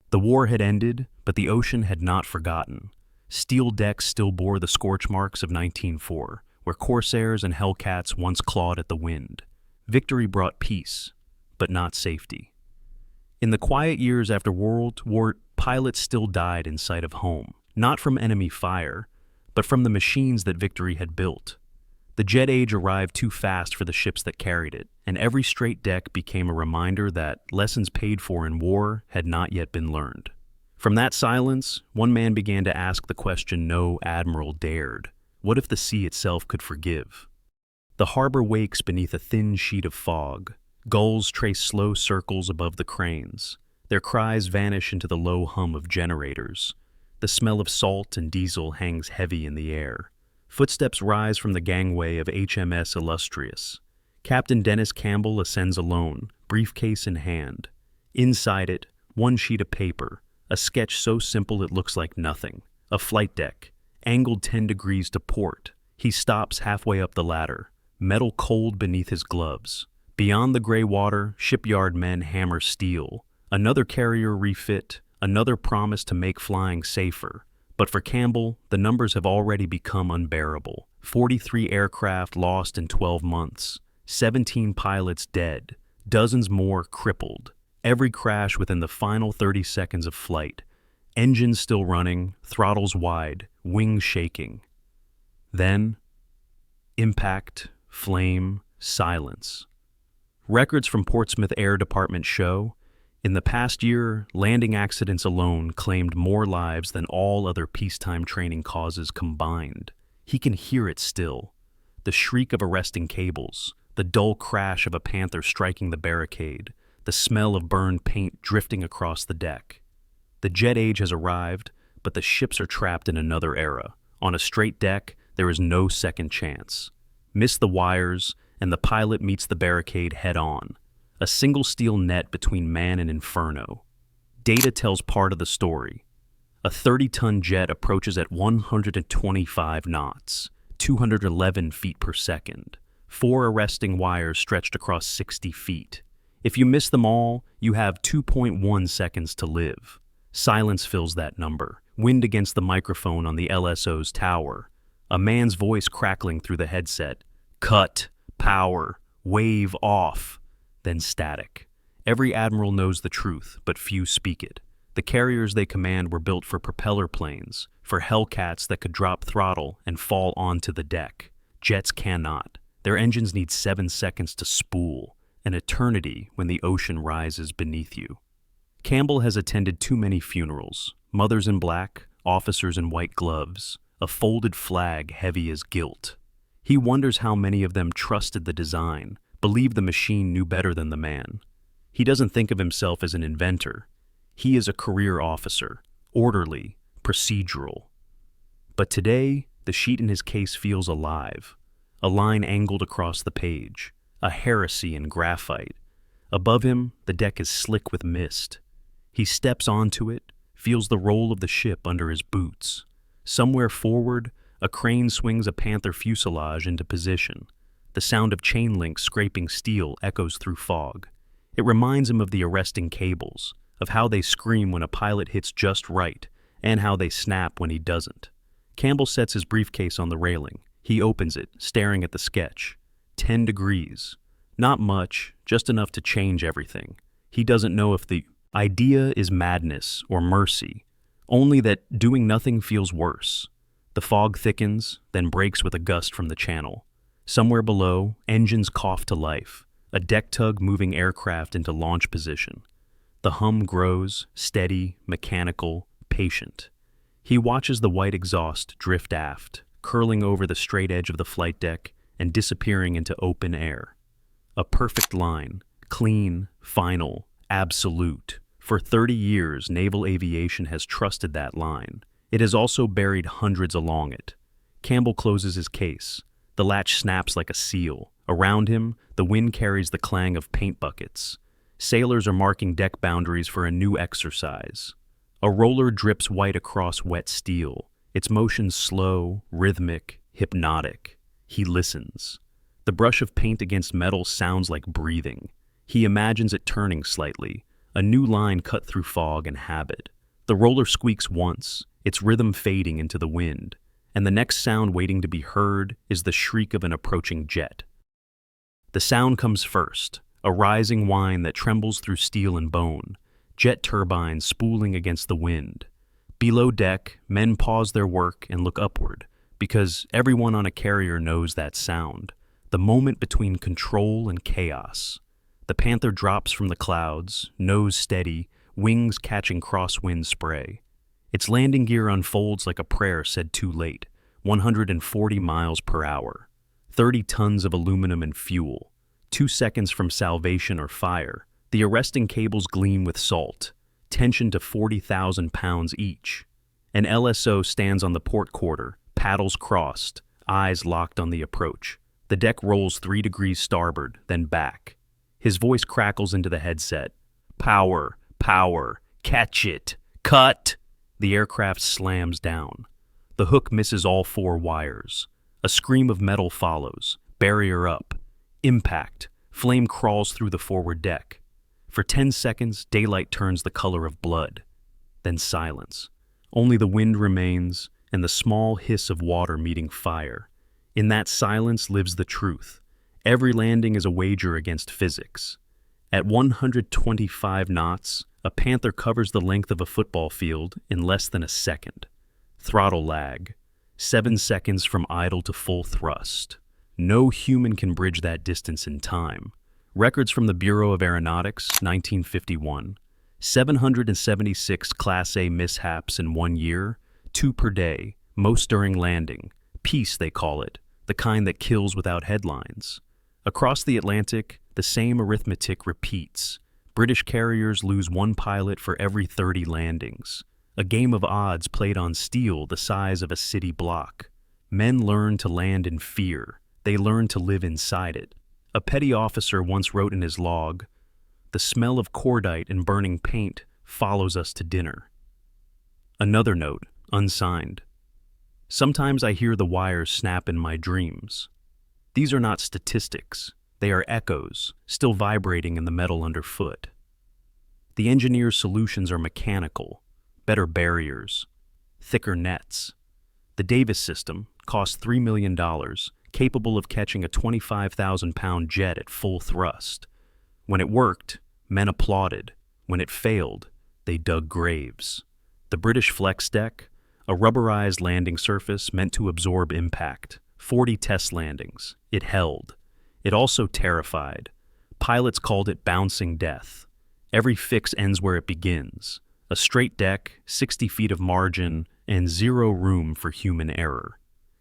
The war had ended, but the ocean had not forgotten. Steel decks still bore the scorch marks of 1904, where corsairs and hellcats once clawed at the wind. Victory brought peace, but not safety. In the quiet years after World War, pilots still died in sight of home, not from enemy fire, but from the machines that victory had built. The jet age arrived too fast for the ships that carried it, and every straight deck became a reminder that lessons paid for in war had not yet been learned. From that silence, one man began to ask the question no admiral dared. What if the sea itself could forgive? The harbor wakes beneath a thin sheet of fog. Gulls trace slow circles above the cranes. Their cries vanish into the low hum of generators. The smell of salt and diesel hangs heavy in the air. Footsteps rise from the gangway of HMS Illustrious. Captain Dennis Campbell ascends alone, briefcase in hand. Inside it, one sheet of paper, a sketch so simple it looks like nothing. A flight deck, angled 10 degrees to port. He stops halfway up the ladder, metal cold beneath his gloves. Beyond the gray water, shipyard men hammer steel. Another carrier refit, another promise to make flying safer. But for Campbell, the numbers have already become unbearable. 43 aircraft lost in 12 months, 17 pilots dead, dozens more crippled. Every crash within the final 30 seconds of flight. Engines still running, throttles wide, wings shaking. Then, impact, flame, silence. Records from Portsmouth Air Department show, in the past year, landing accidents alone claimed more lives than all other peacetime training causes combined. He can hear it still. The shriek of arresting cables, the dull crash of a panther striking the barricade, the smell of burned paint drifting across the deck. The jet age has arrived, but the ships are trapped in another era. On a straight deck, there is no second chance. Miss the wires, and the pilot meets the barricade head-on. A single steel net between man and inferno. Data tells part of the story. A 30-ton jet approaches at 125 knots, 211 feet per second. 4 arresting wires stretched across 60 feet. If you miss them all, you have 2.1 seconds to live. Silence fills that number. Wind against the microphone on the LSO's tower. A man's voice crackling through the headset. Cut. Power. Wave off. Then static. Every admiral knows the truth, but few speak it. The carriers they command were built for propeller planes, for hellcats that could drop throttle and fall onto the deck. Jets cannot. Their engines need 7 seconds to spool, an eternity when the ocean rises beneath you. Campbell has attended too many funerals, mothers in black, officers in white gloves, a folded flag heavy as guilt. He wonders how many of them trusted the design, believed the machine knew better than the man. He doesn't think of himself as an inventor. He is a career officer, orderly, procedural. But today, the sheet in his case feels alive. A line angled across the page, a heresy in graphite. Above him, the deck is slick with mist. He steps onto it, feels the roll of the ship under his boots. Somewhere forward, a crane swings a Panther fuselage into position. The sound of chain links scraping steel echoes through fog. It reminds him of the arresting cables, of how they scream when a pilot hits just right, and how they snap when he doesn't. Campbell sets his briefcase on the railing. He opens it, staring at the sketch. 10 degrees. Not much, just enough to change everything. He doesn't know if the idea is madness or mercy, only that doing nothing feels worse. The fog thickens, then breaks with a gust from the channel. Somewhere below, engines cough to life, a deck tug moving aircraft into launch position. The hum grows, steady, mechanical, patient. He watches the white exhaust drift aft, curling over the straight edge of the flight deck and disappearing into open air. A perfect line, clean, final, absolute. For 30 years, naval aviation has trusted that line. It has also buried hundreds along it. Campbell closes his case. The latch snaps like a seal. Around him, the wind carries the clang of paint buckets. Sailors are marking deck boundaries for a new exercise. A roller drips white across wet steel, its motion slow, rhythmic, hypnotic. He listens. The brush of paint against metal sounds like breathing. He imagines it turning slightly, A new line cut through fog and habit. The roller squeaks once, its rhythm fading into the wind, and the next sound waiting to be heard is the shriek of an approaching jet. The sound comes first, a rising whine that trembles through steel and bone, jet turbines spooling against the wind. Below deck, men pause their work and look upward, because everyone on a carrier knows that sound, the moment between control and chaos. The Panther drops from the clouds, nose steady, wings catching crosswind spray. Its landing gear unfolds like a prayer said too late, 140 miles per hour, 30 tons of aluminum and fuel, 2 seconds from salvation or fire. The arresting cables gleam with salt, tension to 40,000 pounds each. An LSO stands on the port quarter, paddles crossed, eyes locked on the approach. The deck rolls 3 degrees starboard, then back. His voice crackles into the headset. Power, power, catch it, cut! The aircraft slams down. The hook misses all 4 wires. A scream of metal follows, barrier up. Impact, flame crawls through the forward deck. For 10 seconds, daylight turns the color of blood. Then silence. Only the wind remains and the small hiss of water meeting fire. In that silence lives the truth. Every landing is a wager against physics. At 125 knots, a Panther covers the length of a football field in less than a second. Throttle lag. 7 seconds from idle to full thrust. No human can bridge that distance in time. Records from the Bureau of Aeronautics, 1951. 776 Class A mishaps in 1 year, 2 per day, most during landing. Peace, they call it, the kind that kills without headlines. Across the Atlantic, the same arithmetic repeats. British carriers lose 1 pilot for every 30 landings. A game of odds played on steel the size of a city block. Men learn to land in fear. They learn to live inside it. A petty officer once wrote in his log, "The smell of cordite and burning paint follows us to dinner." Another note, unsigned. Sometimes I hear the wires snap in my dreams. These are not statistics. They are echoes, still vibrating in the metal underfoot. The engineer's solutions are mechanical, better barriers, thicker nets. The Davis system cost $3 million, capable of catching a 25,000-pound jet at full thrust. When it worked, men applauded. When it failed, they dug graves. The British Flex Deck, a rubberized landing surface meant to absorb impact. 40 test landings. It held. It also terrified. Pilots called it bouncing death. Every fix ends where it begins. A straight deck, 60 feet of margin, and 0 room for human error.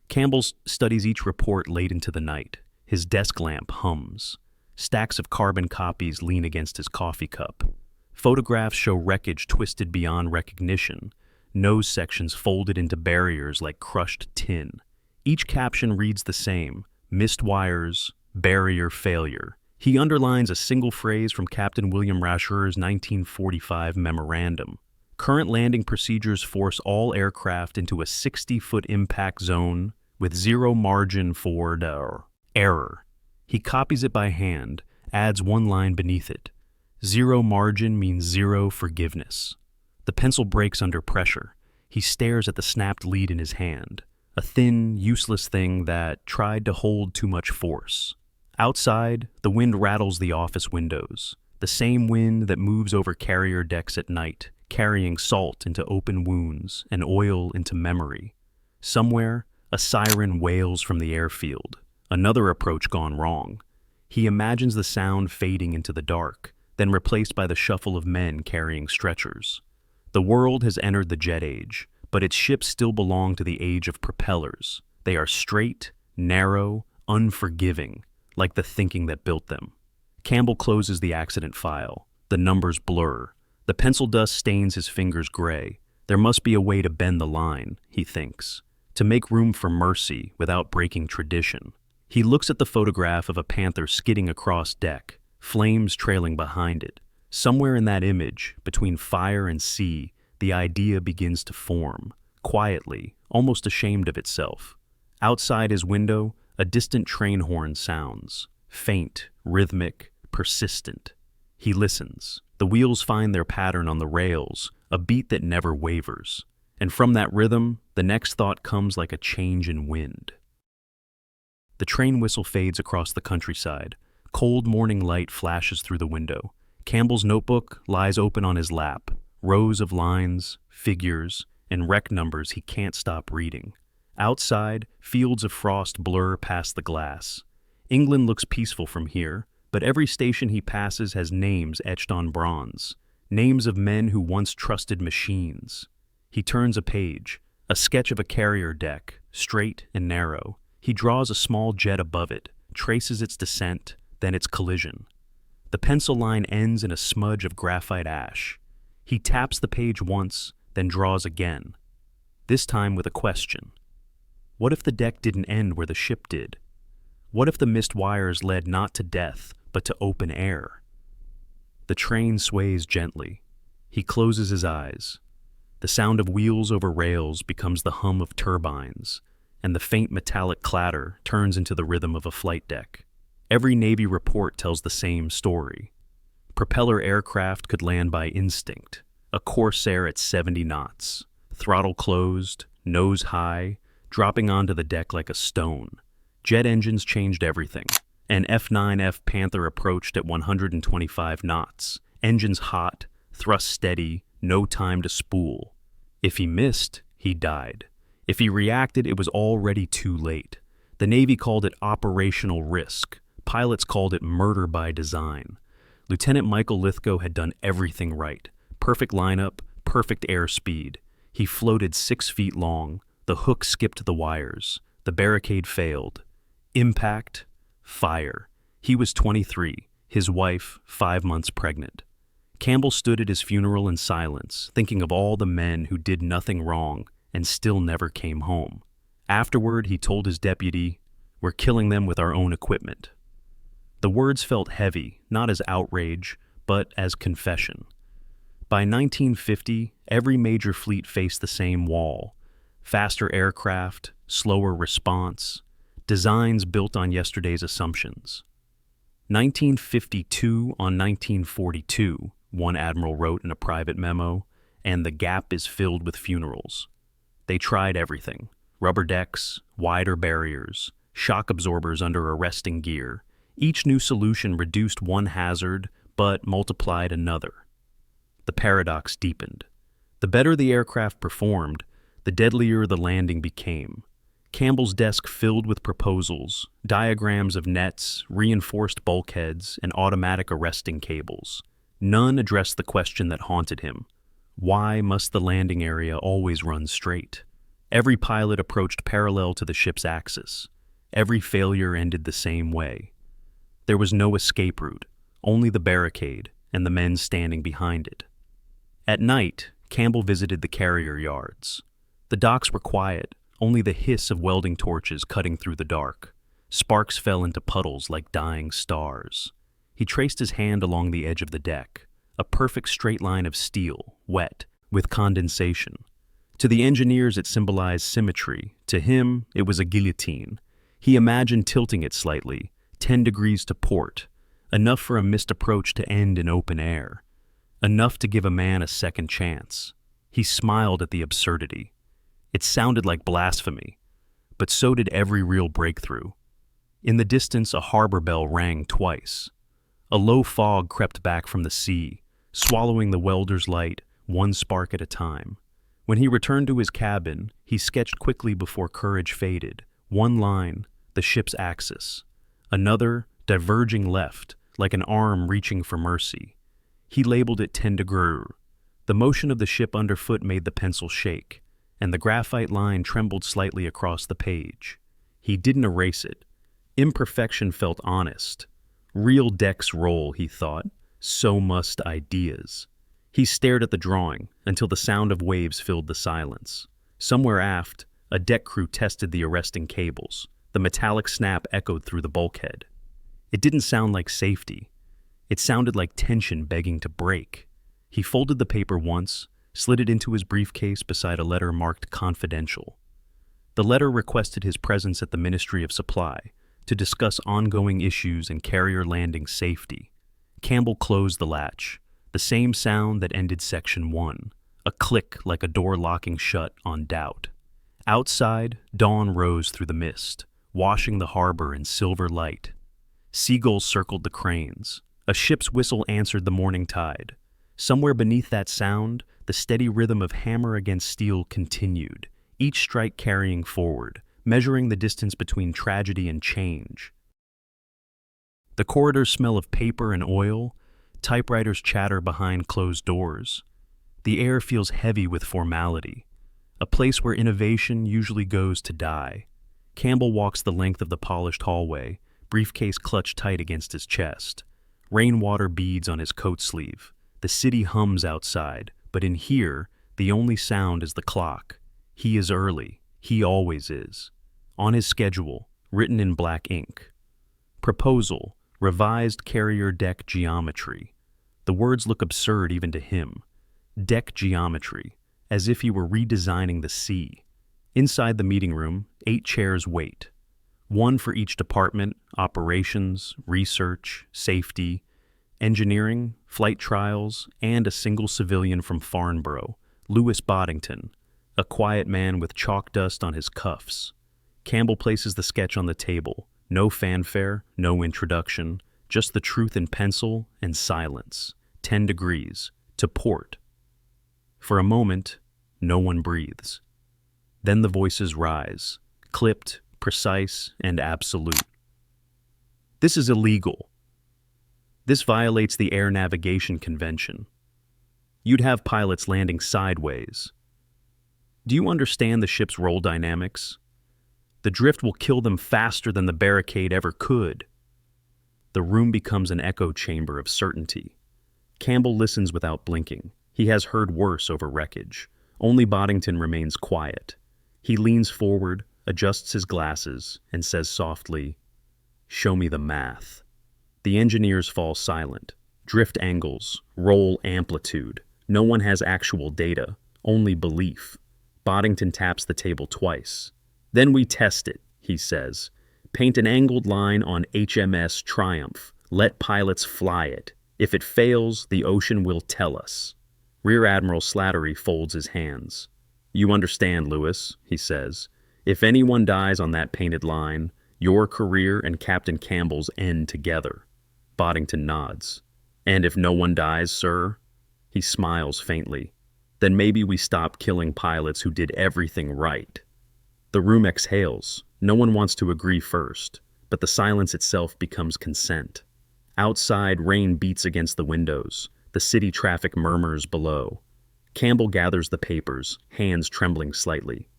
Campbell studies each report late into the night. His desk lamp hums. Stacks of carbon copies lean against his coffee cup. Photographs show wreckage twisted beyond recognition, nose sections folded into barriers like crushed tin. Each caption reads the same: missed wires, barrier failure. He underlines a single phrase from Captain William Rasher's 1945 memorandum. Current landing procedures force all aircraft into a 60-foot impact zone with 0 margin for error. He copies it by hand, adds 1 line beneath it. 0 margin means 0 forgiveness. The pencil breaks under pressure. He stares at the snapped lead in his hand, a thin, useless thing that tried to hold too much force. Outside, the wind rattles the office windows, the same wind that moves over carrier decks at night, carrying salt into open wounds and oil into memory. Somewhere, a siren wails from the airfield, another approach gone wrong. He imagines the sound fading into the dark, then replaced by the shuffle of men carrying stretchers. The world has entered the jet age, but its ships still belong to the age of propellers. They are straight, narrow, unforgiving, like the thinking that built them. Campbell closes the accident file. The numbers blur. The pencil dust stains his fingers gray. There must be a way to bend the line, he thinks, to make room for mercy without breaking tradition. He looks at the photograph of a Panther skidding across deck, flames trailing behind it. Somewhere in that image, between fire and sea, the idea begins to form, quietly, almost ashamed of itself. Outside his window, a distant train horn sounds, faint, rhythmic, persistent. He listens. The wheels find their pattern on the rails, a beat that never wavers. And from that rhythm, the next thought comes like a change in wind. The train whistle fades across the countryside. Cold morning light flashes through the window. Campbell's notebook lies open on his lap. Rows of lines, figures, and rec numbers he can't stop reading. Outside, fields of frost blur past the glass. England looks peaceful from here, but every station he passes has names etched on bronze. Names of men who once trusted machines. He turns a page, a sketch of a carrier deck, straight and narrow. He draws a small jet above it, traces its descent, then its collision. The pencil line ends in a smudge of graphite ash. He taps the page once, then draws again, this time with a question. What if the deck didn't end where the ship did? What if the missed wires led not to death, but to open air? The train sways gently. He closes his eyes. The sound of wheels over rails becomes the hum of turbines, and the faint metallic clatter turns into the rhythm of a flight deck. Every Navy report tells the same story. Propeller aircraft could land by instinct, a Corsair at 70 knots, throttle closed, nose high, dropping onto the deck like a stone. Jet engines changed everything. An F-9F Panther approached at 125 knots, engines hot, thrust steady, no time to spool. If he missed, he died. If he reacted, it was already too late. The Navy called it operational risk. Pilots called it murder by design. Lieutenant Michael Lithgow had done everything right. Perfect lineup, perfect airspeed. He floated 6 feet long. The hook skipped the wires. The barricade failed. Impact, fire. He was 23, his wife 5 months pregnant. Campbell stood at his funeral in silence, thinking of all the men who did nothing wrong and still never came home. Afterward, he told his deputy, "We're killing them with our own equipment." The words felt heavy, not as outrage, but as confession. By 1950, every major fleet faced the same wall. Faster aircraft, slower response, designs built on yesterday's assumptions. 1952 on 1942, one admiral wrote in a private memo, and the gap is filled with funerals. They tried everything: rubber decks, wider barriers, shock absorbers under arresting gear. Each new solution reduced one hazard, but multiplied another. The paradox deepened. The better the aircraft performed, the deadlier the landing became. Campbell's desk filled with proposals, diagrams of nets, reinforced bulkheads, and automatic arresting cables. None addressed the question that haunted him. Why must the landing area always run straight? Every pilot approached parallel to the ship's axis. Every failure ended the same way. There was no escape route, only the barricade and the men standing behind it. At night, Campbell visited the carrier yards. The docks were quiet, only the hiss of welding torches cutting through the dark. Sparks fell into puddles like dying stars. He traced his hand along the edge of the deck, a perfect straight line of steel, wet, with condensation. To the engineers it symbolized symmetry. To him, it was a guillotine. He imagined tilting it slightly, 10 degrees to port, enough for a missed approach to end in open air, enough to give a man a second chance. He smiled at the absurdity. It sounded like blasphemy, but so did every real breakthrough. In the distance, a harbor bell rang twice. A low fog crept back from the sea, swallowing the welder's light, one spark at a time. When he returned to his cabin, he sketched quickly before courage faded. One line, the ship's axis. Another, diverging left, like an arm reaching for mercy. He labeled it 10 degrees. The motion of the ship underfoot made the pencil shake, and the graphite line trembled slightly across the page. He didn't erase it. Imperfection felt honest. Real decks roll, he thought. So must ideas. He stared at the drawing until the sound of waves filled the silence. Somewhere aft, a deck crew tested the arresting cables. The metallic snap echoed through the bulkhead. It didn't sound like safety. It sounded like tension begging to break. He folded the paper once, slid it into his briefcase beside a letter marked confidential. The letter requested his presence at the Ministry of Supply to discuss ongoing issues in carrier landing safety. Campbell closed the latch. The same sound that ended Section 1, a click like a door locking shut on doubt. Outside, dawn rose through the mist, washing the harbor in silver light. Seagulls circled the cranes. A ship's whistle answered the morning tide. Somewhere beneath that sound, the steady rhythm of hammer against steel continued, each strike carrying forward, measuring the distance between tragedy and change. The corridors smell of paper and oil, typewriters chatter behind closed doors. The air feels heavy with formality, a place where innovation usually goes to die. Campbell walks the length of the polished hallway, briefcase clutched tight against his chest. Rainwater beads on his coat sleeve. The city hums outside, but in here, the only sound is the clock. He is early. He always is. On his schedule, written in black ink. Proposal, revised carrier deck geometry. The words look absurd even to him. Deck geometry, as if he were redesigning the sea. Inside the meeting room, 8 chairs wait. One for each department: operations, research, safety, engineering, flight trials, and a single civilian from Farnborough, Louis Boddington, a quiet man with chalk dust on his cuffs. Campbell places the sketch on the table. No fanfare, no introduction, just the truth in pencil and silence. 10 degrees, to port. For a moment, no one breathes. Then the voices rise, clipped, precise, and absolute. This is illegal. This violates the Air Navigation Convention. You'd have pilots landing sideways. Do you understand the ship's roll dynamics? The drift will kill them faster than the barricade ever could. The room becomes an echo chamber of certainty. Campbell listens without blinking. He has heard worse over wreckage. Only Boddington remains quiet. He leans forward, adjusts his glasses, and says softly, "Show me the math." The engineers fall silent. Drift angles, roll amplitude. No one has actual data, only belief. Boddington taps the table twice. "Then we test it," he says. "Paint an angled line on HMS Triumph. Let pilots fly it. If it fails, the ocean will tell us." Rear Admiral Slattery folds his hands. "You understand, Louis," he says. "If anyone dies on that painted line, your career and Captain Campbell's end together." Boddington nods. "And if no one dies, sir?" He smiles faintly. "Then maybe we stop killing pilots who did everything right." The room exhales. No one wants to agree first, but the silence itself becomes consent. Outside, rain beats against the windows. The city traffic murmurs below. Campbell gathers the papers, hands trembling slightly.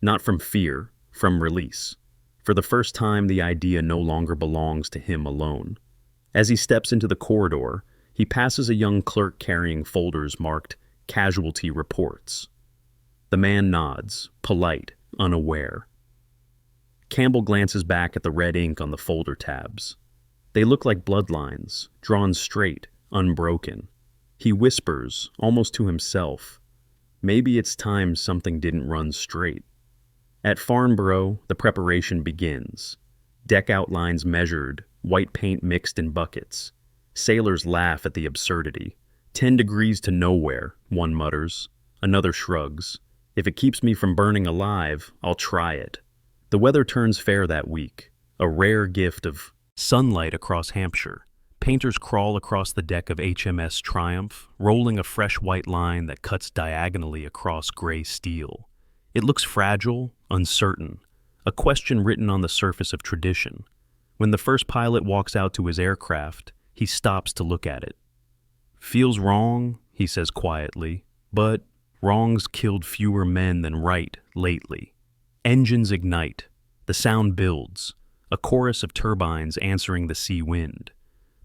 Not from fear, from release. For the first time, the idea no longer belongs to him alone. As he steps into the corridor, he passes a young clerk carrying folders marked "Casualty Reports." The man nods, polite, unaware. Campbell glances back at the red ink on the folder tabs. They look like bloodlines, drawn straight, unbroken. He whispers, almost to himself, "Maybe it's time something didn't run straight." At Farnborough, the preparation begins. Deck outlines measured, white paint mixed in buckets. Sailors laugh at the absurdity. 10 degrees to nowhere, one mutters. Another shrugs. "If it keeps me from burning alive, I'll try it." The weather turns fair that week, a rare gift of sunlight across Hampshire. Painters crawl across the deck of HMS Triumph, rolling a fresh white line that cuts diagonally across gray steel. It looks fragile, uncertain, a question written on the surface of tradition. When the first pilot walks out to his aircraft, he stops to look at it. "Feels wrong," he says quietly, "but wrong's killed fewer men than right lately." Engines ignite. The sound builds, a chorus of turbines answering the sea wind.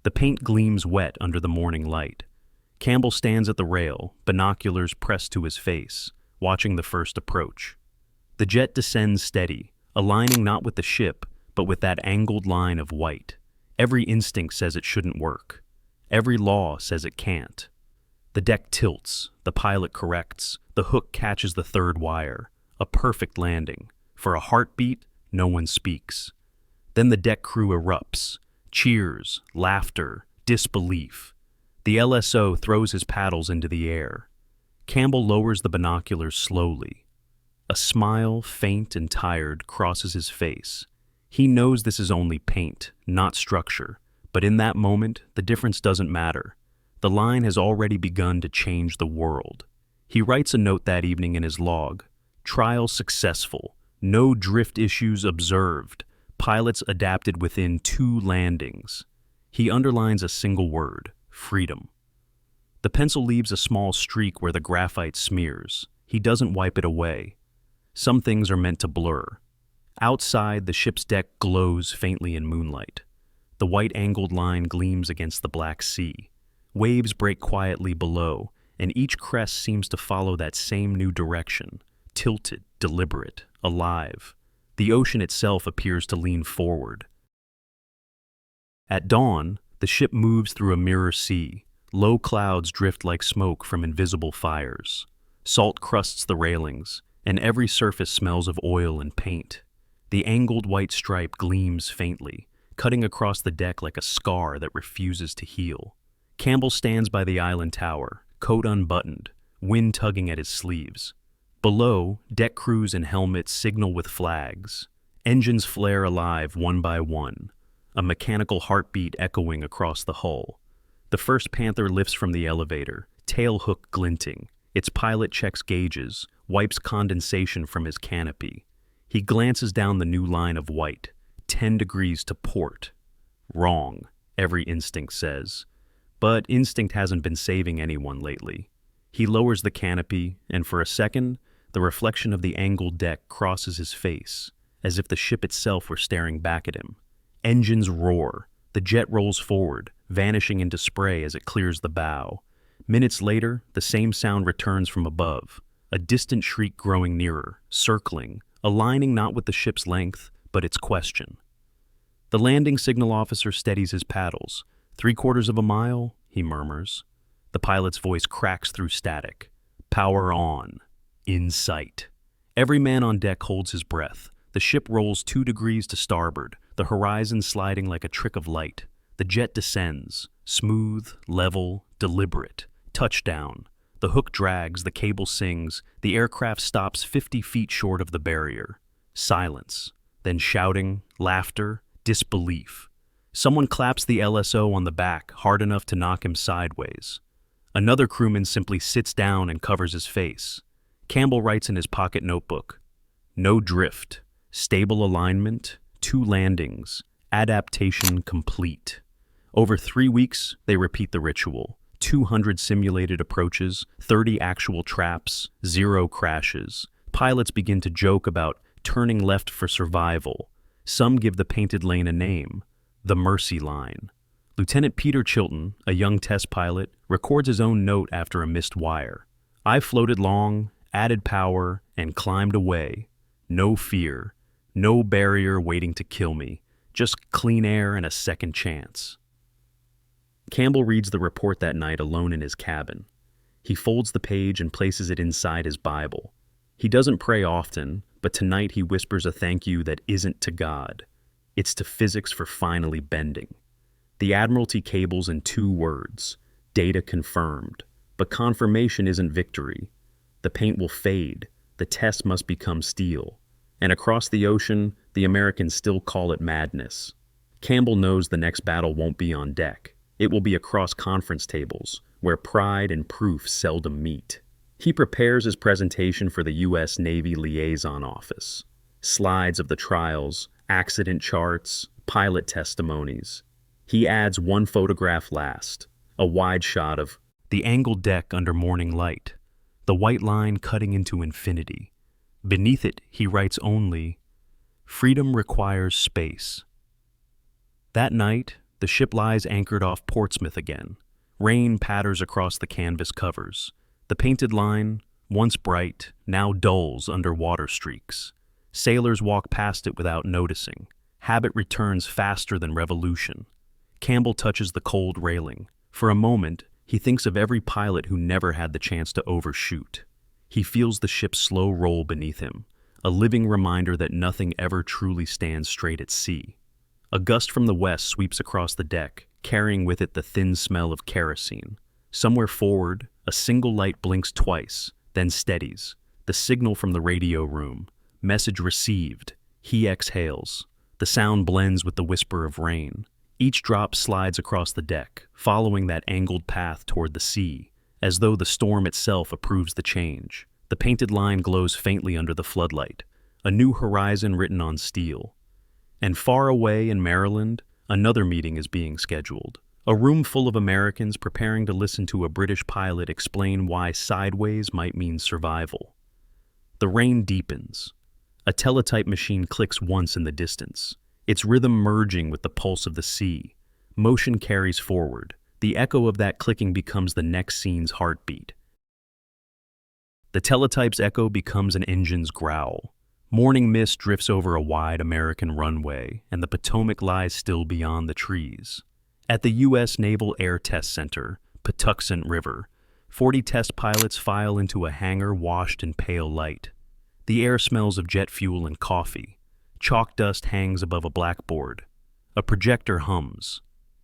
The paint gleams wet under the morning light. Campbell stands at the rail, binoculars pressed to his face, watching the first approach. The jet descends steady, aligning not with the ship, but with that angled line of white. Every instinct says it shouldn't work. Every law says it can't. The deck tilts, the pilot corrects, the hook catches the third wire. A perfect landing. For a heartbeat, no one speaks. Then the deck crew erupts. Cheers, laughter, disbelief. The LSO throws his paddles into the air. Campbell lowers the binoculars slowly. A smile, faint and tired, crosses his face. He knows this is only paint, not structure, but in that moment, the difference doesn't matter. The line has already begun to change the world. He writes a note that evening in his log. Trial successful. No drift issues observed. Pilots adapted within 2 landings. He underlines a single word: freedom. The pencil leaves a small streak where the graphite smears. He doesn't wipe it away. Some things are meant to blur. Outside, the ship's deck glows faintly in moonlight. The white angled line gleams against the black sea. Waves break quietly below, and each crest seems to follow that same new direction, tilted, deliberate, alive. The ocean itself appears to lean forward. At dawn, the ship moves through a mirror sea. Low clouds drift like smoke from invisible fires. Salt crusts the railings, and every surface smells of oil and paint. The angled white stripe gleams faintly, cutting across the deck like a scar that refuses to heal. Campbell stands by the island tower, coat unbuttoned, wind tugging at his sleeves. Below, deck crews in helmets signal with flags. Engines flare alive one by one, a mechanical heartbeat echoing across the hull. The first Panther lifts from the elevator, tail hook glinting. Its pilot checks gauges, wipes condensation from his canopy. He glances down the new line of white, 10 degrees to port. Wrong, every instinct says. But instinct hasn't been saving anyone lately. He lowers the canopy, and for a second, the reflection of the angled deck crosses his face, as if the ship itself were staring back at him. Engines roar. The jet rolls forward, vanishing into spray as it clears the bow. Minutes later, the same sound returns from above, a distant shriek growing nearer, circling, aligning not with the ship's length, but its question. The landing signal officer steadies his paddles. 3/4 of a mile, he murmurs. The pilot's voice cracks through static. Power on. In sight. Every man on deck holds his breath. The ship rolls 2 degrees to starboard, the horizon sliding like a trick of light. The jet descends, smooth, level, deliberate. Touchdown. The hook drags, the cable sings, the aircraft stops 50 feet short of the barrier. Silence. Then shouting, laughter, disbelief. Someone claps the LSO on the back, hard enough to knock him sideways. Another crewman simply sits down and covers his face. Campbell writes in his pocket notebook, "No drift, stable alignment, 2 landings, adaptation complete." Over 3 weeks, they repeat the ritual. 200 simulated approaches, 30 actual traps, 0 crashes. Pilots begin to joke about turning left for survival. Some give the painted lane a name, the Mercy Line. Lieutenant Peter Chilton, a young test pilot, records his own note after a missed wire. "I floated long, added power, and climbed away. No fear, no barrier waiting to kill me, just clean air and a second chance." Campbell reads the report that night alone in his cabin. He folds the page and places it inside his Bible. He doesn't pray often, but tonight he whispers a thank you that isn't to God. It's to physics for finally bending. The Admiralty cables in 2 words, data confirmed. But confirmation isn't victory. The paint will fade, the test must become steel. And across the ocean, the Americans still call it madness. Campbell knows the next battle won't be on deck. It will be across conference tables, where pride and proof seldom meet. He prepares his presentation for the U.S. Navy Liaison Office. Slides of the trials, accident charts, pilot testimonies. He adds 1 photograph last, a wide shot of the angled deck under morning light, the white line cutting into infinity. Beneath it, he writes only, "Freedom requires space." That night, the ship lies anchored off Portsmouth again. Rain patters across the canvas covers. The painted line, once bright, now dulls under water streaks. Sailors walk past it without noticing. Habit returns faster than revolution. Campbell touches the cold railing. For a moment, he thinks of every pilot who never had the chance to overshoot. He feels the ship's slow roll beneath him, a living reminder that nothing ever truly stands straight at sea. A gust from the west sweeps across the deck, carrying with it the thin smell of kerosene. Somewhere forward, a single light blinks twice, then steadies. The signal from the radio room. Message received. He exhales. The sound blends with the whisper of rain. Each drop slides across the deck, following that angled path toward the sea, as though the storm itself approves the change. The painted line glows faintly under the floodlight, a new horizon written on steel. And far away in Maryland, another meeting is being scheduled. A room full of Americans preparing to listen to a British pilot explain why sideways might mean survival. The rain deepens. A teletype machine clicks once in the distance, its rhythm merging with the pulse of the sea. Motion carries forward. The echo of that clicking becomes the next scene's heartbeat. The teletype's echo becomes an engine's growl. Morning mist drifts over a wide American runway, and the Potomac lies still beyond the trees. At the U.S. Naval Air Test Center, Patuxent River, 40 test pilots file into a hangar washed in pale light. The air smells of jet fuel and coffee. Chalk dust hangs above a blackboard. A projector hums.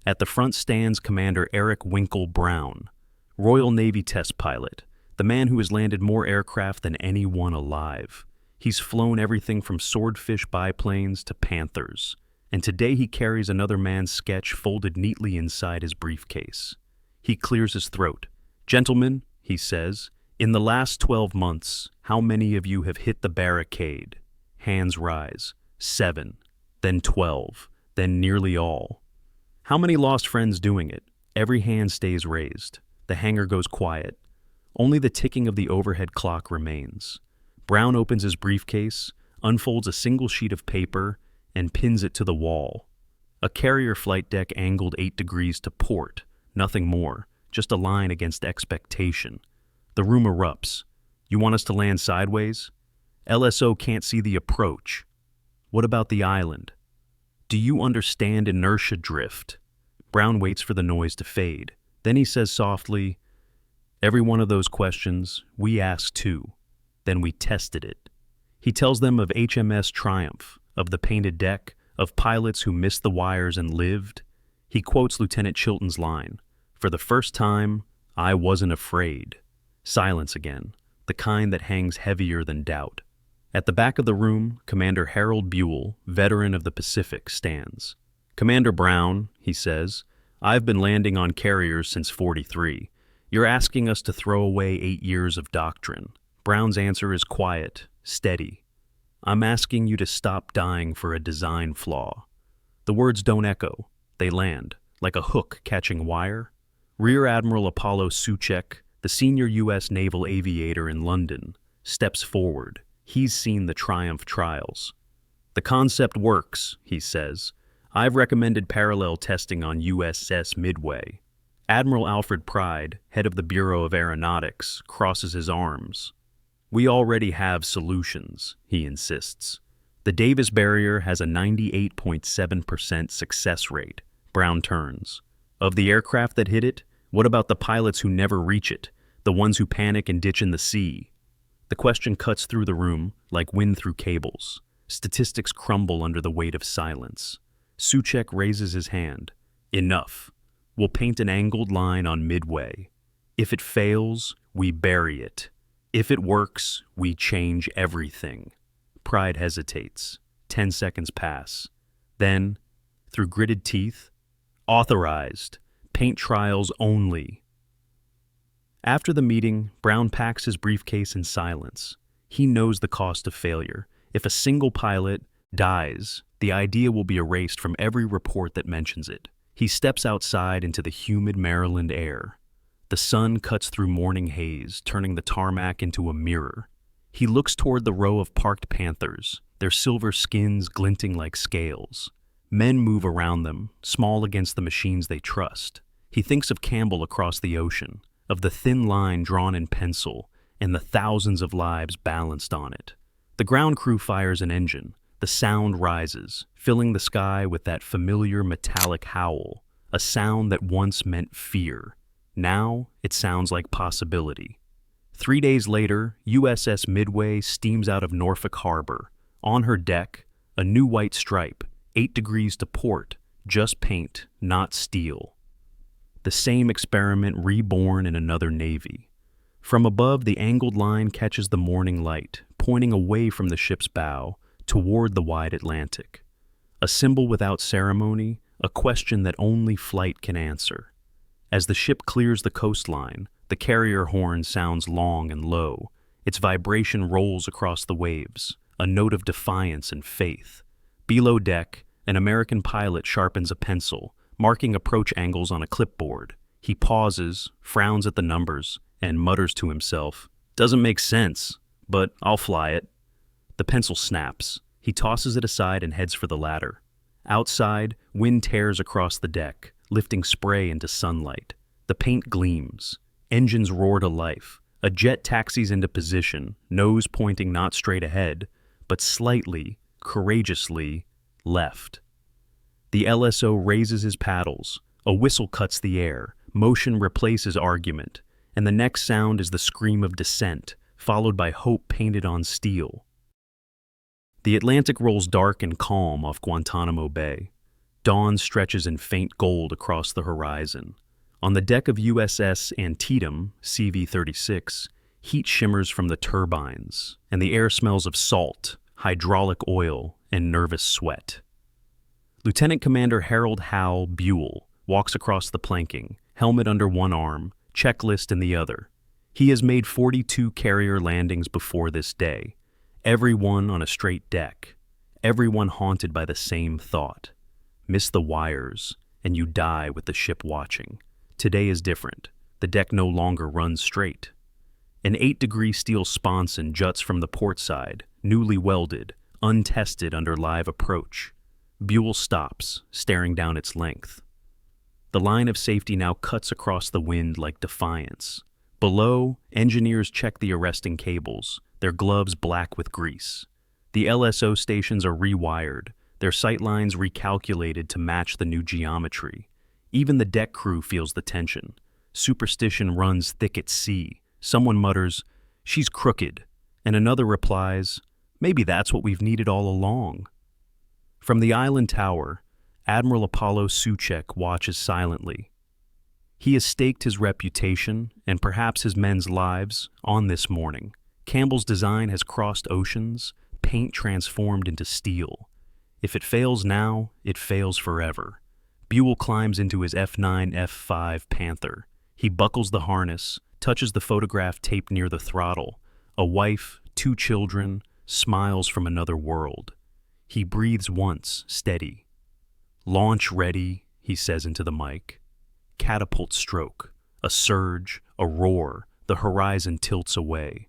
At the front stands Commander Eric Winkle Brown, Royal Navy test pilot, the man who has landed more aircraft than anyone alive. He's flown everything from swordfish biplanes to Panthers, and today he carries another man's sketch folded neatly inside his briefcase. He clears his throat. "Gentlemen," he says, "in the last 12 months, how many of you have hit the barricade?" Hands rise. 7, then 12, then nearly all. How many lost friends doing it? Every hand stays raised. The hangar goes quiet. Only the ticking of the overhead clock remains. Brown opens his briefcase, unfolds a single sheet of paper, and pins it to the wall. A carrier flight deck angled 8 degrees to port, nothing more, just a line against expectation. The room erupts. "You want us to land sideways?" "LSO can't see the approach." "What about the island?" "Do you understand inertia drift?" Brown waits for the noise to fade. Then he says softly, "Every one of those questions, we asked too. Then we tested it." He tells them of HMS Triumph, of the painted deck, of pilots who missed the wires and lived. He quotes Lieutenant Chilton's line, "For the first time, I wasn't afraid." Silence again, the kind that hangs heavier than doubt. At the back of the room, Commander Harold Buell, veteran of the Pacific, stands. "Commander Brown," he says, "I've been landing on carriers since '43. You're asking us to throw away 8 years of doctrine." Brown's answer is quiet, steady. "I'm asking you to stop dying for a design flaw." The words don't echo. They land, like a hook catching wire. Rear Admiral Apollo Soucek, the senior U.S. naval aviator in London, steps forward. He's seen the Triumph trials. "The concept works," he says. "I've recommended parallel testing on USS Midway." Admiral Alfred Pride, head of the Bureau of Aeronautics, crosses his arms. "We already have solutions," he insists. "The Davis barrier has a 98.7% success rate." Brown turns. "Of the aircraft that hit it, what about the pilots who never reach it, the ones who panic and ditch in the sea?" The question cuts through the room like wind through cables. Statistics crumble under the weight of silence. Soucek raises his hand. "Enough. We'll paint an angled line on Midway. If it fails, we bury it. If it works, we change everything." Pride hesitates. 10 seconds pass. Then, through gritted teeth, "Authorized. Paint trials only." After the meeting, Brown packs his briefcase in silence. He knows the cost of failure. If a single pilot dies, the idea will be erased from every report that mentions it. He steps outside into the humid Maryland air. The sun cuts through morning haze, turning the tarmac into a mirror. He looks toward the row of parked Panthers, their silver skins glinting like scales. Men move around them, small against the machines they trust. He thinks of Campbell across the ocean, of the thin line drawn in pencil, and the thousands of lives balanced on it. The ground crew fires an engine. The sound rises, filling the sky with that familiar metallic howl, a sound that once meant fear. Now it sounds like possibility. 3 days later, USS Midway steams out of Norfolk Harbor. On her deck, a new white stripe, 8 degrees to port, just paint, not steel. The same experiment reborn in another navy. From above, the angled line catches the morning light, pointing away from the ship's bow, toward the wide Atlantic. A symbol without ceremony, a question that only flight can answer. As the ship clears the coastline, the carrier horn sounds long and low. Its vibration rolls across the waves, a note of defiance and faith. Below deck, an American pilot sharpens a pencil, marking approach angles on a clipboard. He pauses, frowns at the numbers, and mutters to himself, "Doesn't make sense, but I'll fly it." The pencil snaps. He tosses it aside and heads for the ladder. Outside, wind tears across the deck, lifting spray into sunlight. The paint gleams. Engines roar to life. A jet taxis into position, nose pointing not straight ahead, but slightly, courageously, left. The LSO raises his paddles. A whistle cuts the air. Motion replaces argument. And the next sound is the scream of dissent, followed by hope painted on steel. The Atlantic rolls dark and calm off Guantanamo Bay. Dawn stretches in faint gold across the horizon. On the deck of USS Antietam, CV-36, heat shimmers from the turbines, and the air smells of salt, hydraulic oil, and nervous sweat. Lieutenant Commander Harold Hal Buell walks across the planking, helmet under one arm, checklist in the other. He has made 42 carrier landings before this day, every one on a straight deck, every one haunted by the same thought. Miss the wires, and you die with the ship watching. Today is different. The deck no longer runs straight. An 8-degree steel sponson juts from the port side, newly welded, untested under live approach. Buell stops, staring down its length. The line of safety now cuts across the wind like defiance. Below, engineers check the arresting cables, their gloves black with grease. The LSO stations are rewired, their sightlines recalculated to match the new geometry. Even the deck crew feels the tension. Superstition runs thick at sea. Someone mutters, "She's crooked," and another replies, "Maybe that's what we've needed all along." From the island tower, Admiral Apollo Soucek watches silently. He has staked his reputation, and perhaps his men's lives, on this morning. Campbell's design has crossed oceans, paint transformed into steel. If it fails now, it fails forever. Buell climbs into his F9 F5 Panther. He buckles the harness, touches the photograph taped near the throttle. A wife, 2 children, smiles from another world. He breathes once, steady. "Launch ready," he says into the mic. Catapult stroke, a surge, a roar, the horizon tilts away.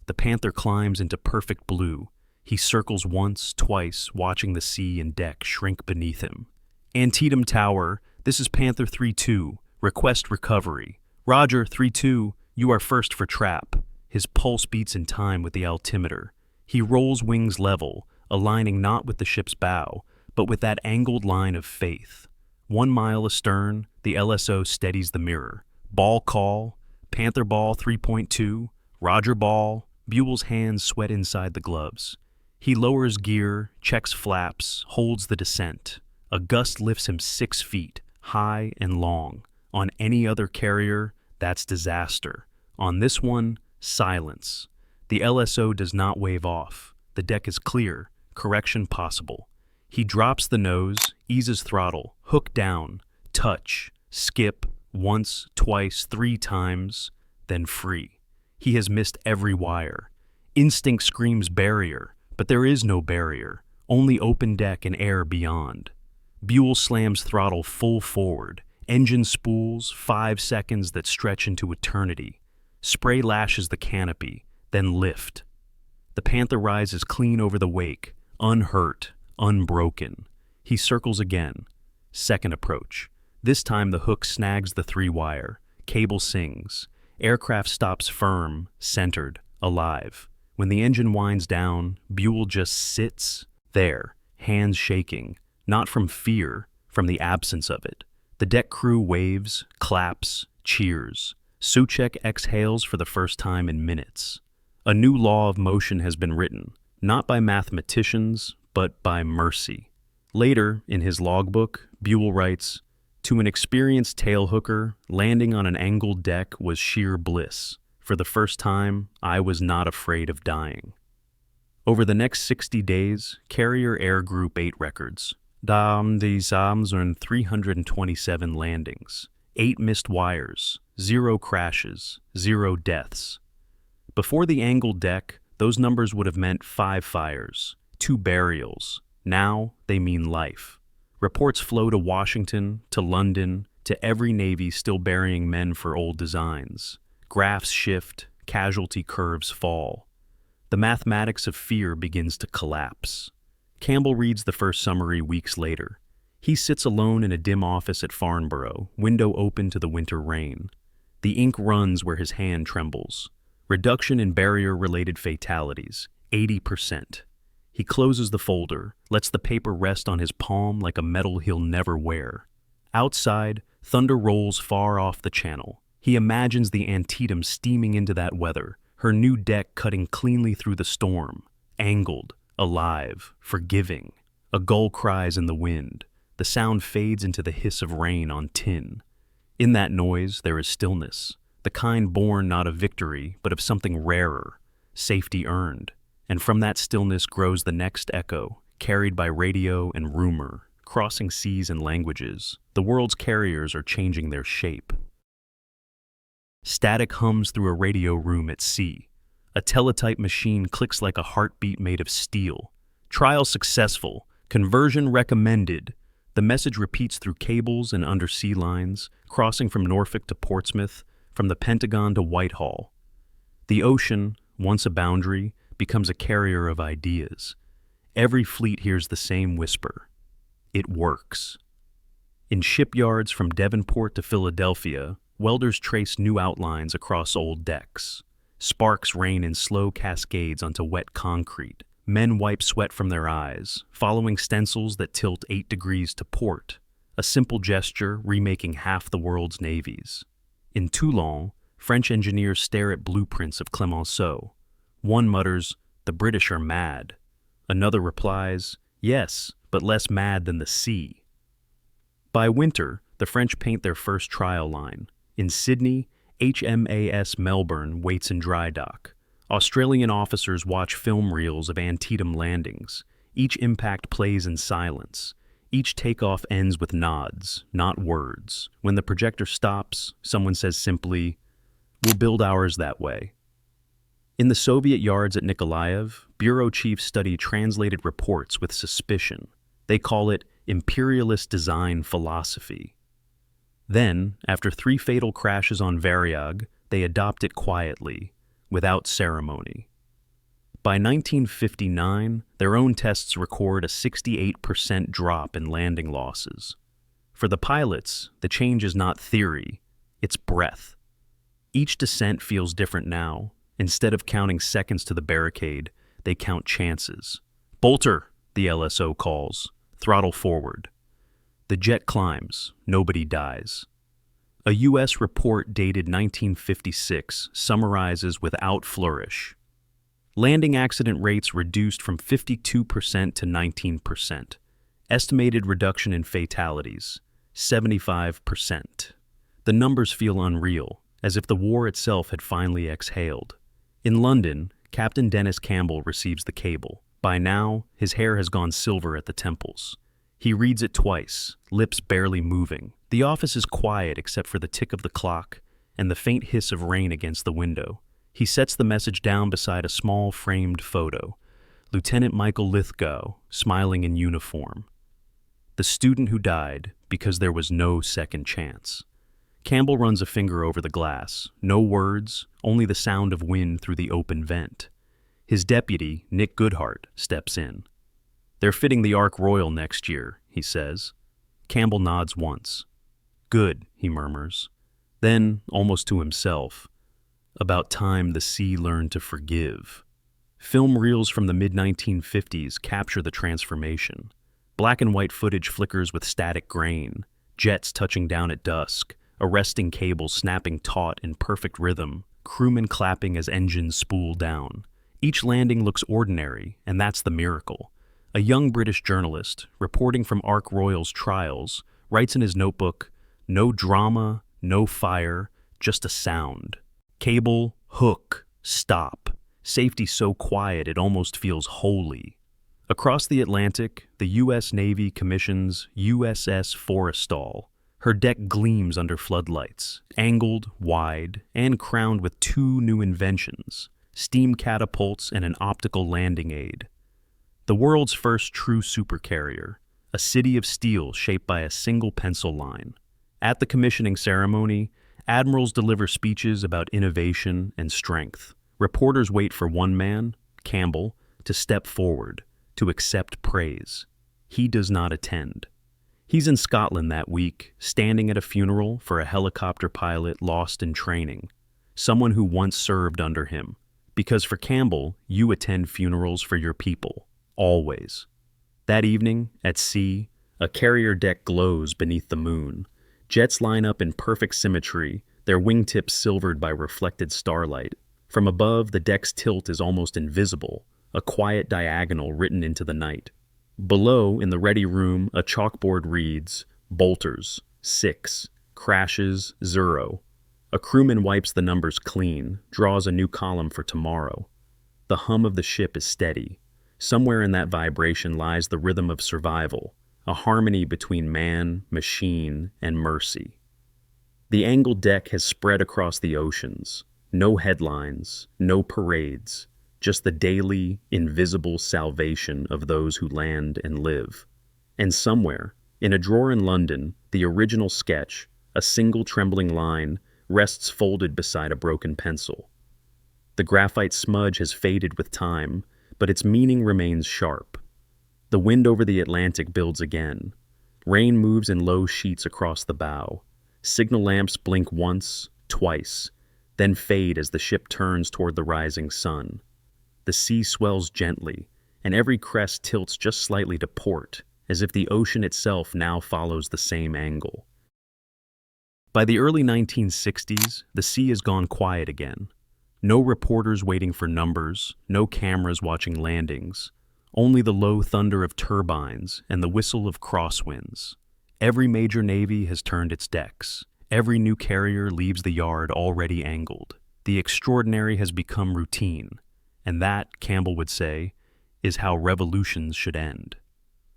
The Panther climbs into perfect blue. He circles once, twice, watching the sea and deck shrink beneath him. "Antietam Tower, this is Panther 3-2. Request recovery. Roger, 3-2, you are first for trap." His pulse beats in time with the altimeter. He rolls wings level, aligning not with the ship's bow, but with that angled line of faith. 1 mile astern, the LSO steadies the mirror. Ball call, Panther ball 3.2, Roger ball. Buell's hands sweat inside the gloves. He lowers gear, checks flaps, holds the descent. A gust lifts him 6 feet, high and long. On any other carrier, that's disaster. On this one, silence. The LSO does not wave off. The deck is clear, correction possible. He drops the nose, eases throttle, hook down, touch, skip, once, twice, 3 times, then free. He has missed every wire. Instinct screams barrier, but there is no barrier, only open deck and air beyond. Buell slams throttle full forward, engine spools, 5 seconds that stretch into eternity. Spray lashes the canopy, then lift. The Panther rises clean over the wake, unhurt, unbroken. He circles again. Second approach. This time the hook snags the 3-wire. Cable sings. Aircraft stops firm, centered, alive. When the engine winds down, Buell just sits there, hands shaking, not from fear, from the absence of it. The deck crew waves, claps, cheers. Soucek exhales for the first time in minutes. A new law of motion has been written, not by mathematicians, but by mercy. Later, in his logbook, Buell writes, "To an experienced tailhooker, landing on an angled deck was sheer bliss. For the first time, I was not afraid of dying." Over the next 60 days, Carrier Air Group 8 records. These earned 327 landings, 8 missed wires, 0 crashes, 0 deaths. Before the angled deck, those numbers would have meant 5 fires, 2 burials. Now they mean life. Reports flow to Washington, to London, to every Navy still burying men for old designs. Graphs shift, casualty curves fall. The mathematics of fear begins to collapse. Campbell reads the first summary weeks later. He sits alone in a dim office at Farnborough, window open to the winter rain. The ink runs where his hand trembles. Reduction in barrier-related fatalities, 80%. He closes the folder, lets the paper rest on his palm like a medal he'll never wear. Outside, thunder rolls far off the channel. He imagines the Antietam steaming into that weather, her new deck cutting cleanly through the storm, angled, alive, forgiving. A gull cries in the wind. The sound fades into the hiss of rain on tin. In that noise, there is stillness, the kind born not of victory, but of something rarer, safety earned. And from that stillness grows the next echo, carried by radio and rumor, crossing seas and languages. The world's carriers are changing their shape. Static hums through a radio room at sea. A teletype machine clicks like a heartbeat made of steel. Trial successful. Conversion recommended. The message repeats through cables and undersea lines, crossing from Norfolk to Portsmouth, from the Pentagon to Whitehall. The ocean, once a boundary, becomes a carrier of ideas. Every fleet hears the same whisper. It works. In shipyards from Devonport to Philadelphia, welders trace new outlines across old decks. Sparks rain in slow cascades onto wet concrete. Men wipe sweat from their eyes, following stencils that tilt 8 degrees to port. A simple gesture remaking half the world's navies. In Toulon, French engineers stare at blueprints of Clemenceau. One mutters, "The British are mad." Another replies, "Yes, but less mad than the sea." By winter, the French paint their first trial line. In Sydney, HMAS Melbourne waits in dry dock. Australian officers watch film reels of Antietam landings. Each impact plays in silence. Each takeoff ends with nods, not words. When the projector stops, someone says simply, "We'll build ours that way." In the Soviet yards at Nikolaev, bureau chiefs study translated reports with suspicion. They call it imperialist design philosophy. Then, after 3 fatal crashes on Variag, they adopt it quietly, without ceremony. By 1959, their own tests record a 68% drop in landing losses. For the pilots, the change is not theory, it's breath. Each descent feels different now. Instead of counting seconds to the barricade, they count chances. "Bolter," the LSO calls. "Throttle forward." The jet climbs. Nobody dies. A U.S. report dated 1956 summarizes without flourish. Landing accident rates reduced from 52% to 19%. Estimated reduction in fatalities, 75%. The numbers feel unreal, as if the war itself had finally exhaled. In London, Captain Dennis Campbell receives the cable. By now, his hair has gone silver at the temples. He reads it twice, lips barely moving. The office is quiet except for the tick of the clock and the faint hiss of rain against the window. He sets the message down beside a small framed photo. Lieutenant Michael Lithgow, smiling in uniform. The student who died because there was no second chance. Campbell runs a finger over the glass. No words, only the sound of wind through the open vent. His deputy, Nick Goodhart, steps in. "They're fitting the Ark Royal next year," he says. Campbell nods once. "Good," he murmurs. Then, almost to himself, "About time the sea learned to forgive." Film reels from the mid-1950s capture the transformation. Black and white footage flickers with static grain, jets touching down at dusk, arresting cables snapping taut in perfect rhythm, crewmen clapping as engines spool down. Each landing looks ordinary, and that's the miracle. A young British journalist, reporting from Ark Royal's trials, writes in his notebook, "No drama, no fire, just a sound. Cable, hook, stop. Safety so quiet it almost feels holy." Across the Atlantic, the U.S. Navy commissions USS Forrestal. Her deck gleams under floodlights, angled, wide, and crowned with two new inventions, steam catapults and an optical landing aid. The world's first true supercarrier, a city of steel shaped by a single pencil line. At the commissioning ceremony, admirals deliver speeches about innovation and strength. Reporters wait for one man, Campbell, to step forward, to accept praise. He does not attend. He's in Scotland that week, standing at a funeral for a helicopter pilot lost in training, someone who once served under him. Because for Campbell, you attend funerals for your people, always. That evening, at sea, a carrier deck glows beneath the moon. Jets line up in perfect symmetry, their wingtips silvered by reflected starlight. From above, the deck's tilt is almost invisible, a quiet diagonal written into the night. Below, in the ready room, a chalkboard reads, "Bolters, 6, crashes, 0. A crewman wipes the numbers clean, draws a new column for tomorrow. The hum of the ship is steady. Somewhere in that vibration lies the rhythm of survival, a harmony between man, machine, and mercy. The angled deck has spread across the oceans. No headlines, no parades, just the daily, invisible salvation of those who land and live. And somewhere, in a drawer in London, the original sketch, a single trembling line, rests folded beside a broken pencil. The graphite smudge has faded with time, but its meaning remains sharp. The wind over the Atlantic builds again. Rain moves in low sheets across the bow. Signal lamps blink once, twice, then fade as the ship turns toward the rising sun. The sea swells gently, and every crest tilts just slightly to port, as if the ocean itself now follows the same angle. By the early 1960s, the sea has gone quiet again. No reporters waiting for numbers, no cameras watching landings, only the low thunder of turbines and the whistle of crosswinds. Every major navy has turned its decks. Every new carrier leaves the yard already angled. The extraordinary has become routine. And that, Campbell would say, is how revolutions should end.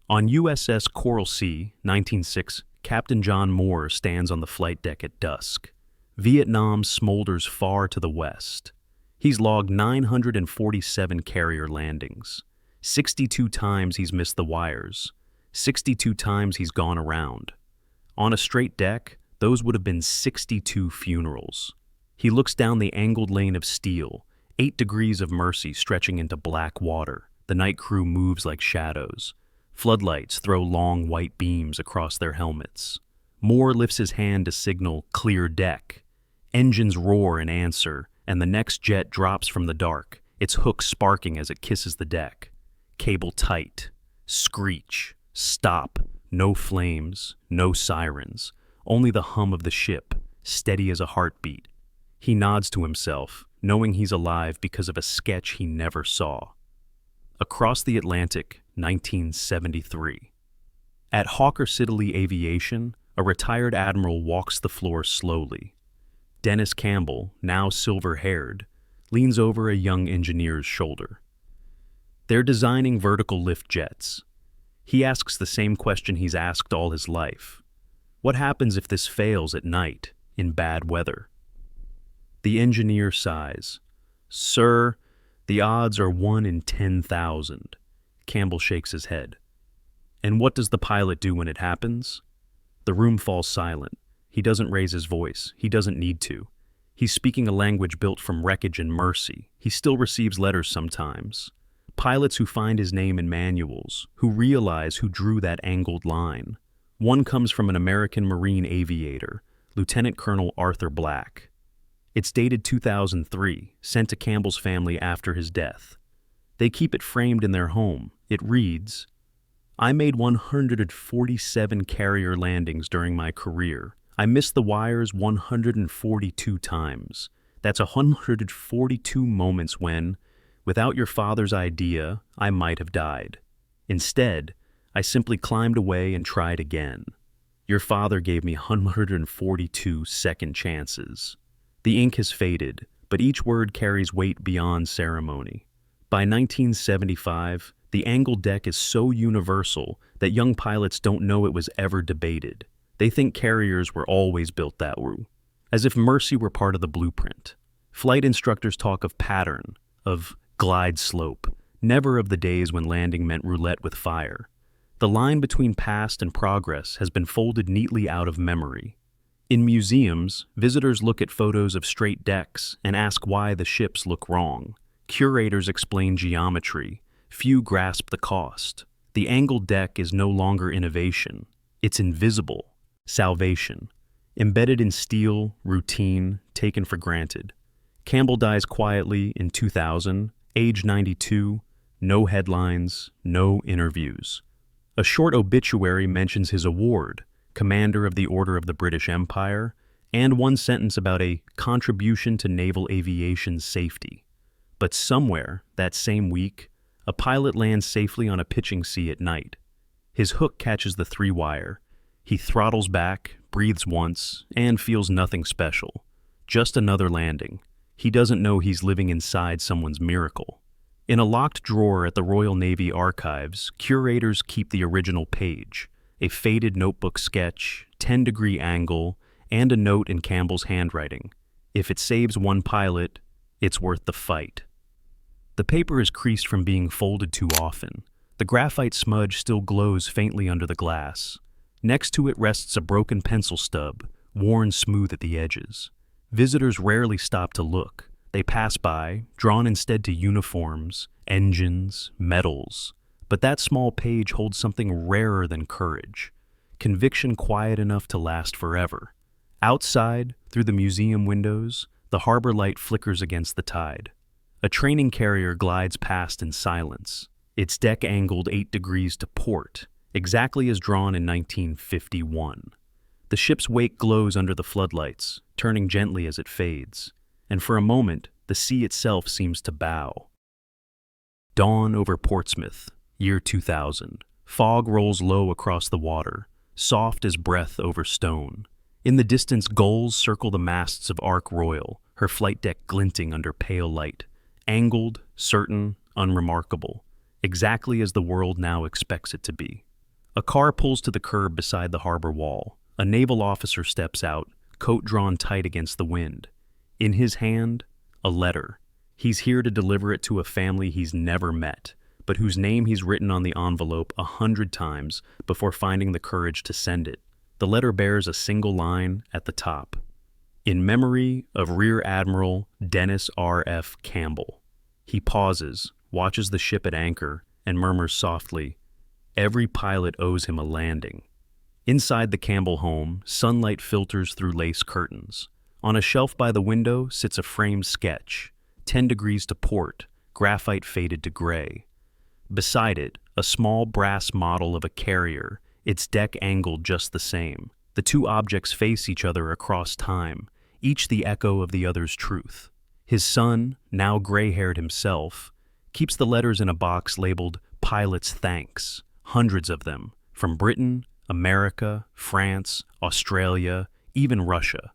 On USS Coral Sea, 1906, Captain John Moore stands on the flight deck at dusk. Vietnam smolders far to the west. He's logged 947 carrier landings. 62 times he's missed the wires. 62 times he's gone around. On a straight deck, those would have been 62 funerals. He looks down the angled lane of steel, 8 degrees of mercy stretching into black water. The night crew moves like shadows. Floodlights throw long white beams across their helmets. Moore lifts his hand to signal clear deck. Engines roar in answer, and the next jet drops from the dark, its hook sparking as it kisses the deck. Cable tight. Screech. Stop. No flames. No sirens. Only the hum of the ship, steady as a heartbeat. He nods to himself, knowing he's alive because of a sketch he never saw. Across the Atlantic, 1973. At Hawker Siddeley Aviation, a retired admiral walks the floor slowly. Dennis Campbell, now silver-haired, leans over a young engineer's shoulder. They're designing vertical lift jets. He asks the same question he's asked all his life. What happens if this fails at night, in bad weather? The engineer sighs. "Sir, the odds are 1 in 10,000. Campbell shakes his head. "And what does the pilot do when it happens?" The room falls silent. He doesn't raise his voice. He doesn't need to. He's speaking a language built from wreckage and mercy. He still receives letters sometimes. Pilots who find his name in manuals, who realize who drew that angled line. One comes from an American Marine aviator, Lieutenant Colonel Arthur Black. It's dated 2003, sent to Campbell's family after his death. They keep it framed in their home. It reads, "I made 147 carrier landings during my career. I missed the wires 142 times. That's 142 moments when, without your father's idea, I might have died. Instead, I simply climbed away and tried again. Your father gave me 142 second chances. The ink has faded, but each word carries weight beyond ceremony. By 1975, the angled deck is so universal that young pilots don't know it was ever debated. They think carriers were always built that way, as if mercy were part of the blueprint. Flight instructors talk of pattern, of glide slope, never of the days when landing meant roulette with fire. The line between past and progress has been folded neatly out of memory. In museums, visitors look at photos of straight decks and ask why the ships look wrong. Curators explain geometry. Few grasp the cost. The angled deck is no longer innovation. It's invisible. Salvation. Embedded in steel, routine, taken for granted. Campbell dies quietly in 2000, age 92, no headlines, no interviews. A short obituary mentions his award, Commander of the Order of the British Empire, and one sentence about a contribution to naval aviation's safety. But somewhere, that same week, a pilot lands safely on a pitching sea at night. His hook catches the 3-wire. He throttles back, breathes once, and feels nothing special. Just another landing. He doesn't know he's living inside someone's miracle. In a locked drawer at the Royal Navy Archives, curators keep the original page, a faded notebook sketch, 10-degree angle, and a note in Campbell's handwriting. If it saves one pilot, it's worth the fight. The paper is creased from being folded too often. The graphite smudge still glows faintly under the glass. Next to it rests a broken pencil stub, worn smooth at the edges. Visitors rarely stop to look. They pass by, drawn instead to uniforms, engines, medals. But that small page holds something rarer than courage. Conviction quiet enough to last forever. Outside, through the museum windows, the harbor light flickers against the tide. A training carrier glides past in silence, its deck angled 8 degrees to port, exactly as drawn in 1951. The ship's wake glows under the floodlights, turning gently as it fades, and for a moment, the sea itself seems to bow. Dawn over Portsmouth, year 2000. Fog rolls low across the water, soft as breath over stone. In the distance, gulls circle the masts of Ark Royal, her flight deck glinting under pale light. Angled, certain, unremarkable, exactly as the world now expects it to be. A car pulls to the curb beside the harbor wall. A naval officer steps out, coat drawn tight against the wind. In his hand, a letter. He's here to deliver it to a family he's never met, but whose name he's written on the envelope 100 times before finding the courage to send it. The letter bears a single line at the top. In memory of Rear Admiral Dennis R.F. Campbell. He pauses, watches the ship at anchor, and murmurs softly, "Every pilot owes him a landing." Inside the Campbell home, sunlight filters through lace curtains. On a shelf by the window sits a framed sketch, 10 degrees to port, graphite faded to gray. Beside it, a small brass model of a carrier, its deck angled just the same. The two objects face each other across time, each the echo of the other's truth. His son, now gray-haired himself, keeps the letters in a box labeled "Pilot's Thanks," hundreds of them, from Britain, America, France, Australia, even Russia.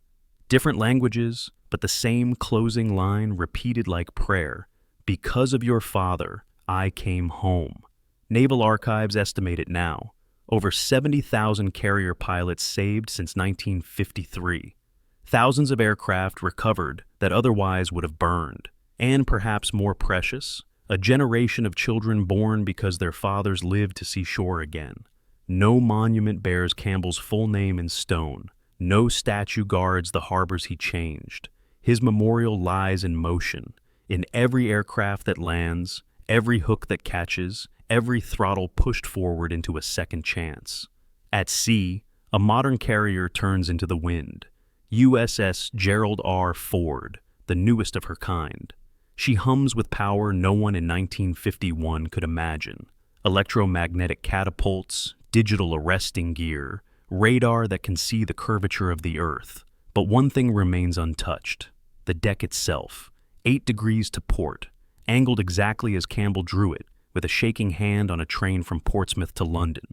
Different languages, but the same closing line repeated like prayer. "Because of your father, I came home." Naval Archives estimate it now. Over 70,000 carrier pilots saved since 1953. Thousands of aircraft recovered that otherwise would have burned. And perhaps more precious, a generation of children born because their fathers lived to see shore again. No monument bears Campbell's full name in stone. No statue guards the harbors he changed. His memorial lies in motion, in every aircraft that lands, every hook that catches, every throttle pushed forward into a second chance. At sea, a modern carrier turns into the wind. USS Gerald R. Ford, the newest of her kind. She hums with power no one in 1951 could imagine. Electromagnetic catapults, digital arresting gear, radar that can see the curvature of the Earth. But one thing remains untouched: the deck itself, 8 degrees to port, angled exactly as Campbell drew it, with a shaking hand on a train from Portsmouth to London.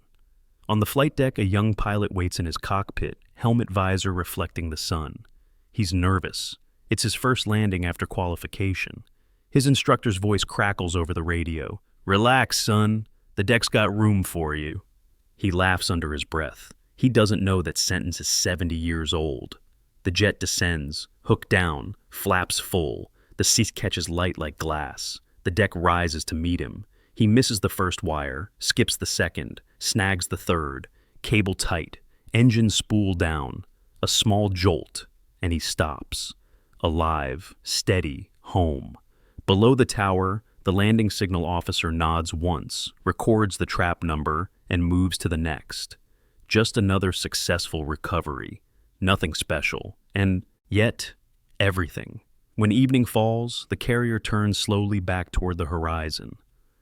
On the flight deck, a young pilot waits in his cockpit, helmet visor reflecting the sun. He's nervous. It's his first landing after qualification. His instructor's voice crackles over the radio. "Relax, son. The deck's got room for you." He laughs under his breath. He doesn't know that sentence is 70 years old. The jet descends, hook down, flaps full. The seat catches light like glass. The deck rises to meet him. He misses the first wire, skips the second, snags the third. Cable tight, engine spool down. A small jolt, and he stops. Alive, steady, home. Below the tower, the landing signal officer nods once, records the trap number, and moves to the next. Just another successful recovery. Nothing special, and yet, everything. When evening falls, the carrier turns slowly back toward the horizon.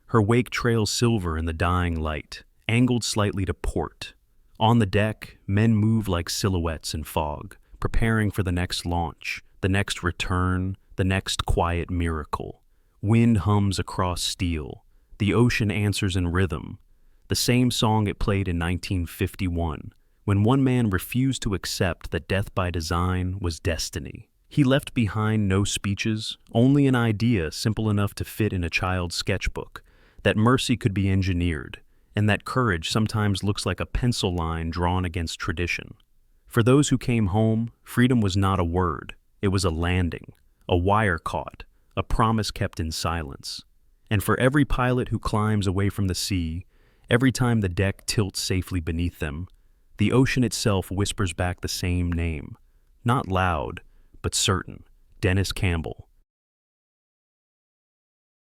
Her wake trails silver in the dying light, angled slightly to port. On the deck, men move like silhouettes in fog, preparing for the next launch, the next return, the next quiet miracle. Wind hums across steel. The ocean answers in rhythm. The same song it played in 1951, when one man refused to accept that death by design was destiny. He left behind no speeches, only an idea simple enough to fit in a child's sketchbook, that mercy could be engineered, and that courage sometimes looks like a pencil line drawn against tradition. For those who came home, freedom was not a word. It was a landing, a wire caught, a promise kept in silence. And for every pilot who climbs away from the sea, every time the deck tilts safely beneath them, the ocean itself whispers back the same name. Not loud, but certain. Dennis Campbell.